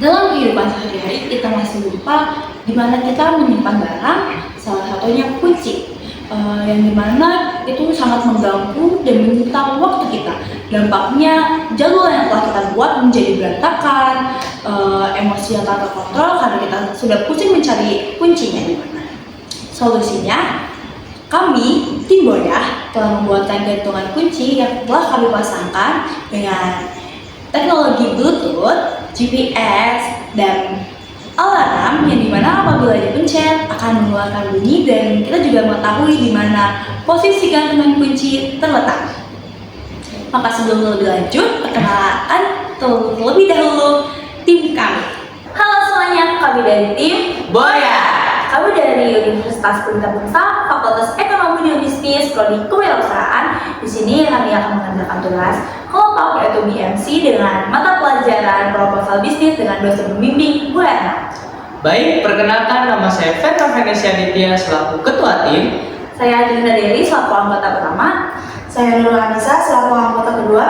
Dalam kehidupan sehari-hari kita masih lupa di mana kita menyimpan barang, salah satunya kunci. Yang dimana itu sangat mengganggu dan menyita waktu kita. Dampaknya jadwal yang telah kita buat menjadi berantakan, emosi yang tak terkontrol karena kita sudah pusing mencari kuncinya di mana. Solusinya, kami, tim Boyah, telah membuatkan gantungan kunci yang telah kami pasangkan dengan teknologi Bluetooth, GPS, dan alarm yang dimana apabila dipencet akan mengeluarkan bunyi dan kita juga mengetahui di mana posisi gantungan kunci terletak. Maka sebelum lebih lanjut, perkenalkan terlebih dahulu tim kami. Halo semuanya, kami dari tim Boyah. Kami dari Universitas Pelita Bangsa, Fakultas Ekonomi dan Bisnis, Prodi Kewirausahaan. Di sini kami akan mengerjakan tugas kelompok yaitu BMC dengan mata pelajaran proposal bisnis dengan dosen pembimbing Bu Erna. Baik, perkenalkan nama saya Feta Venesia Nitya selaku ketua tim. Saya Dinda Dewi selaku anggota pertama. Saya Nurul Anissa selaku anggota kedua.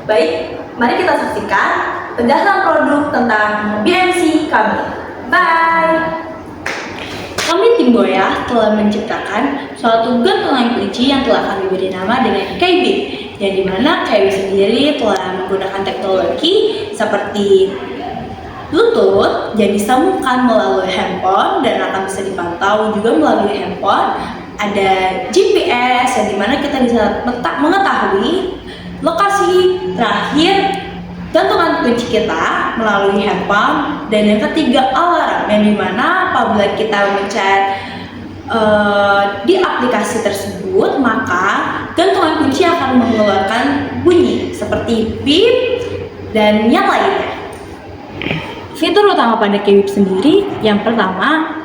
Baik, mari kita saksikan penjelasan produk tentang BMC kami. Bye! Kami tim Boyah telah menciptakan suatu gantungan kunci yang telah kami beri nama dengan KBIT, yang dimana KBIT sendiri telah menggunakan teknologi seperti Bluetooth yang disambungkan melalui handphone dan akan bisa dipantau juga melalui handphone. Ada GPS yang dimana kita bisa mengetahui lokasi terakhir gantungan kunci kita melalui handphone, dan yang ketiga alarm yang dimana apabila kita mencet di aplikasi tersebut maka gantungan kunci akan mengeluarkan bunyi seperti beep dan yang lainnya. Fitur utama pada KBIT sendiri yang pertama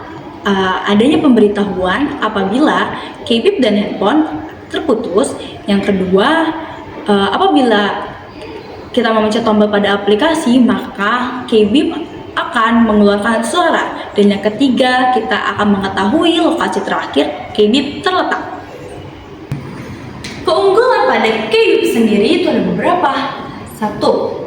adanya pemberitahuan apabila KBIT dan handphone terputus. Yang kedua apabila kita memencet tombol pada aplikasi maka KBIT akan mengeluarkan suara, dan yang ketiga kita akan mengetahui lokasi terakhir KBIT terletak. Keunggulan pada KBIT sendiri itu ada beberapa. Satu,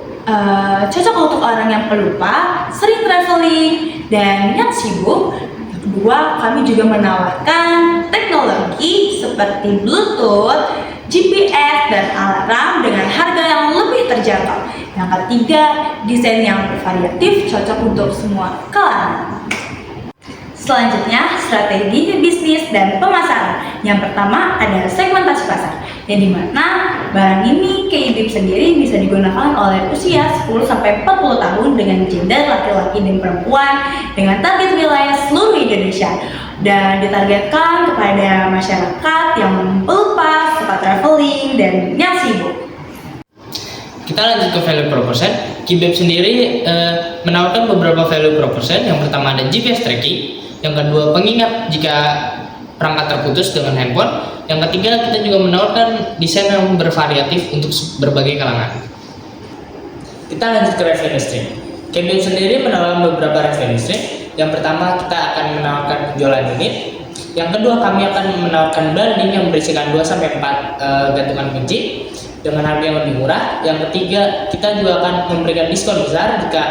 cocok untuk orang yang pelupa, sering traveling, dan yang sibuk. Kedua, kami juga menawarkan teknologi seperti Bluetooth, GPS, dan alarm dengan harga yang lebih terjangkau. Yang ketiga, desain yang bervariatif cocok untuk semua kalangan. Selanjutnya, strategi bisnis dan pemasaran. Yang pertama ada segmentasi pasar, yang dimana barang ini KBIT sendiri bisa digunakan oleh usia 10-40 tahun dengan gender laki-laki dan perempuan dengan target wilayah seluruh Indonesia, dan ditargetkan kepada masyarakat yang pelupa, suka traveling, dan yang sibuk. Kita lanjut ke value proposition. KBIT sendiri menawarkan beberapa value proposition. Yang pertama ada GPS tracking, yang kedua pengingat jika perangkat terputus dengan handphone, yang ketiga kita juga menawarkan desain yang bervariatif untuk berbagai kalangan. Kita lanjut ke revenue stream. KBIT sendiri menawarkan beberapa revenue stream. Yang pertama kita akan menawarkan penjualan unit. Yang kedua kami akan menawarkan bundling yang berisikan 2-4 gantungan kunci dengan harga yang lebih murah. Yang ketiga kita juga akan memberikan diskon besar jika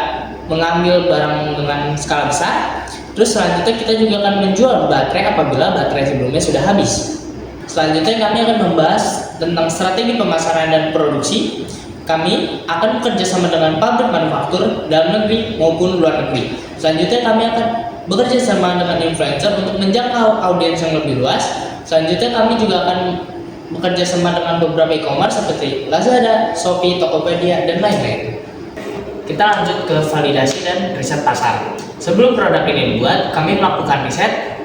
mengambil barang dengan skala besar. Terus selanjutnya kita juga akan menjual baterai apabila baterai sebelumnya sudah habis. Selanjutnya kami akan membahas tentang strategi pemasaran dan produksi. Kami akan bekerja sama dengan pabrik manufaktur dalam negeri maupun luar negeri. Selanjutnya kami akan bekerja sama dengan influencer untuk menjangkau audiens yang lebih luas. Selanjutnya kami juga akan bekerja sama dengan beberapa e-commerce seperti Lazada, Shopee, Tokopedia, dan lain-lain. Kita lanjut ke validasi dan riset pasar. Sebelum produk ini dibuat, kami melakukan riset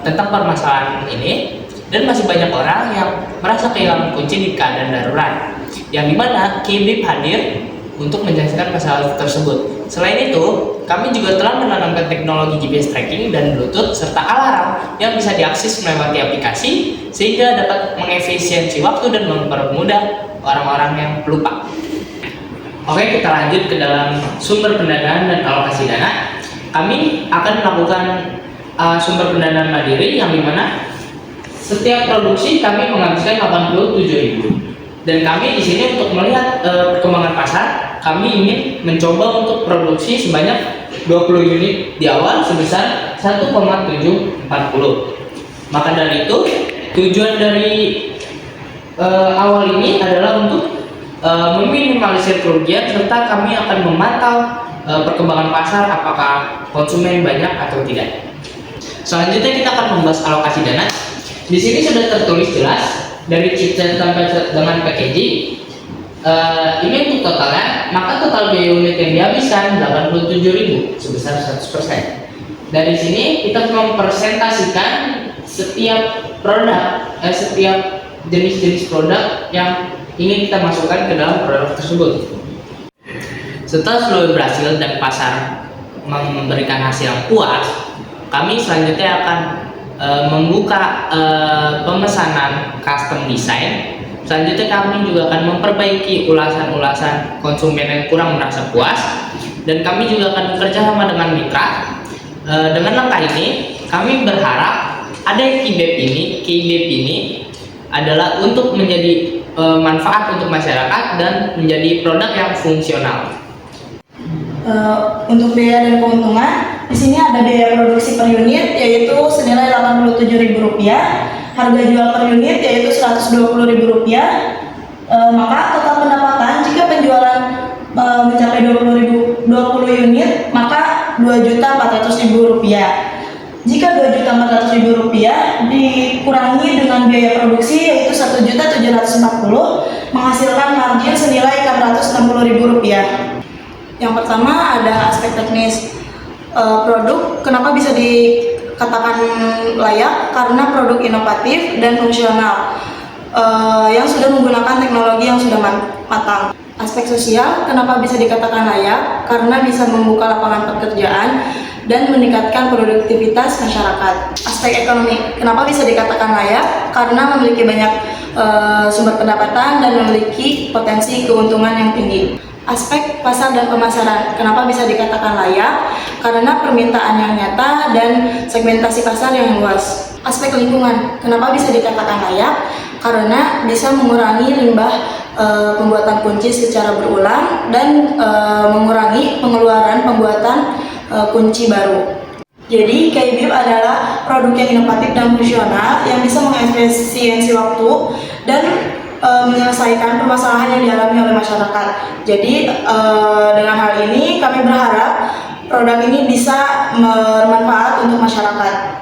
tentang permasalahan ini, dan masih banyak orang yang merasa kehilangan kunci di keadaan darurat, yang dimana KBIT hadir untuk menyelesaikan masalah tersebut. Selain itu, kami juga telah menanamkan teknologi GPS tracking dan Bluetooth serta alarm yang bisa diakses melewati aplikasi sehingga dapat mengefisiensi waktu dan mempermudah orang-orang yang pelupa. Oke, kita lanjut ke dalam sumber pendanaan dan alokasi dana. Kami akan melakukan sumber pendanaan mandiri, yang dimana setiap produksi kami menghabiskan 87.000. Dan kami di sini untuk melihat perkembangan pasar, kami ingin mencoba untuk produksi sebanyak 20 unit di awal sebesar 1,740. Maka dari itu, tujuan dari awal ini adalah untuk meminimalisir kerugian, serta kami akan memantau perkembangan pasar apakah konsumen banyak atau tidak. Selanjutnya kita akan membahas alokasi dana. Di sini sudah tertulis jelas dari chipset sampai dengan packaging. Ini untuk totalnya, maka total biaya unit yang dihabiskan 87.000 sebesar 100%. Dari sini kita mempresentasikan setiap produk, setiap jenis-jenis produk yang ingin kita masukkan ke dalam produk tersebut. Setelah seluruh berhasil dan pasar memberikan hasil yang puas, kami selanjutnya akan membuka pemesanan custom design. Selanjutnya kami juga akan memperbaiki ulasan-ulasan konsumen yang kurang merasa puas, dan kami juga akan bekerja sama dengan mitra. Dengan langkah ini, kami berharap ada KeyBab ini adalah untuk menjadi manfaat untuk masyarakat dan menjadi produk yang fungsional. Untuk biaya dan keuntungan, di sini ada biaya produksi per unit yaitu senilai Rp87.000, harga jual per unit yaitu Rp120.000. Maka total pendapatan jika penjualan mencapai 20 unit maka Rp2.400.000. Jika Rp2.400.000 dikurangi dengan biaya produksi yaitu Rp1.740.000 menghasilkan margin senilai Rp660.000. Yang pertama ada aspek teknis produk. Kenapa bisa dikatakan layak? Karena produk inovatif dan fungsional yang sudah menggunakan teknologi yang sudah matang. Aspek sosial, kenapa bisa dikatakan layak? Karena bisa membuka lapangan pekerjaan dan meningkatkan produktivitas masyarakat. Aspek ekonomi, kenapa bisa dikatakan layak? Karena memiliki banyak sumber pendapatan dan memiliki potensi keuntungan yang tinggi. Aspek pasar dan pemasaran, kenapa bisa dikatakan layak? Karena permintaan yang nyata dan segmentasi pasar yang luas. Aspek lingkungan, kenapa bisa dikatakan layak? Karena bisa mengurangi limbah pembuatan kunci secara berulang dan mengurangi pengeluaran pembuatan kunci baru. Jadi KeyBab adalah produk yang inovatif dan fungsional yang bisa mengefisiensi waktu dan menyelesaikan permasalahan yang dialami oleh masyarakat. Jadi dengan hal ini kami berharap produk ini bisa bermanfaat untuk masyarakat.